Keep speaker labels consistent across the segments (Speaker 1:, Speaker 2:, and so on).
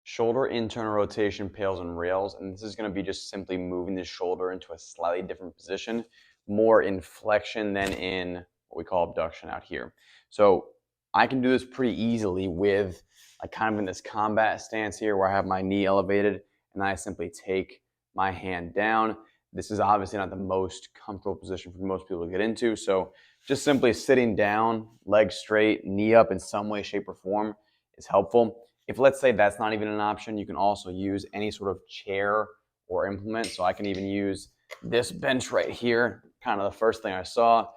Speaker 1: Shoulder internal rotation, pails and rails, and this is going to be just simply moving the shoulder into a slightly different position, more in flexion than in what we call abduction out here. So I can do this pretty easily with like kind of in this combat stance here where I have my knee elevated and I simply take my hand down. This is obviously not the most comfortable position for most people to get into, so just simply sitting down, legs straight, knee up in some way, shape, or form is helpful. If let's say that's not even an option, you can also use any sort of chair or implement. So I can even use this bench right here, kind of the first thing I saw.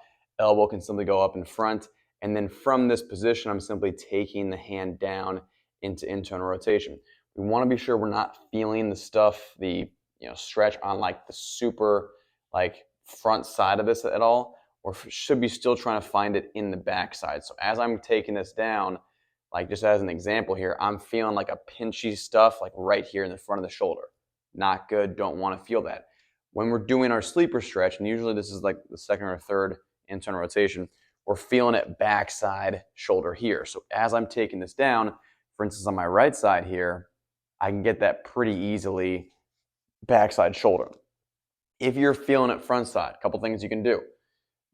Speaker 1: Elbow can simply go up in front. And then from this position, I'm simply taking the hand down into internal rotation. We want to be sure we're not feeling the stuff, the stretch on like the super like front side of this at all, or should be still trying to find it in the back side. So as I'm taking this down, like just as an example here, I'm feeling like a pinchy stuff like right here in the front of the shoulder. Not good, don't want to feel that. When we're doing our sleeper stretch, and usually this is like the second or third internal rotation, we're feeling it backside shoulder here. So as I'm taking this down, for instance on my right side here, I can get that pretty easily backside shoulder. If you're feeling it front side, a couple things you can do.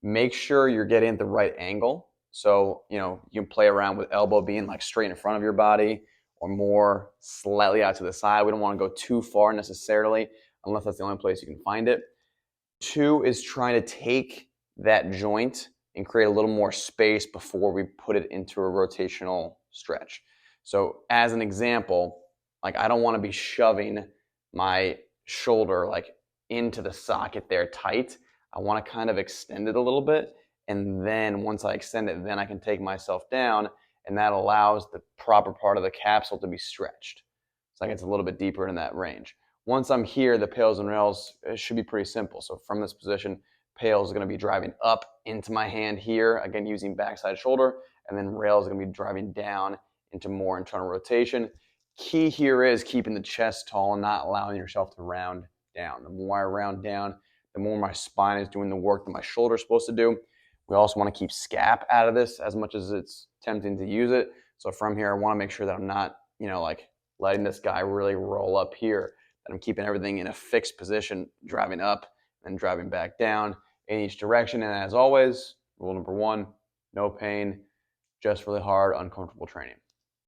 Speaker 1: Make sure you're getting at the right angle. So, you can play around with elbow being like straight in front of your body or more slightly out to the side. We don't want to go too far necessarily unless that's the only place you can find it. Two is trying to take that joint and create a little more space before we put it into a rotational stretch. So as an example, like I don't want to be shoving my shoulder like into the socket there tight. I want to kind of extend it a little bit. And then once I extend it, then I can take myself down, and that allows the proper part of the capsule to be stretched. So it gets a little bit deeper in that range. Once I'm here, the pails and rails should be pretty simple. So from this position, pails is going to be driving up into my hand here, again using backside shoulder, and then rails is going to be driving down into more internal rotation. Key here is keeping the chest tall and not allowing yourself to round down. The more I round down, the more my spine is doing the work that my shoulder is supposed to do. We also want to keep scap out of this as much as it's tempting to use it. So from here, I want to make sure that I'm not, like letting this guy really roll up here, that I'm keeping everything in a fixed position, driving up and driving back down in each direction. And as always, rule number one, no pain, just really hard, uncomfortable training.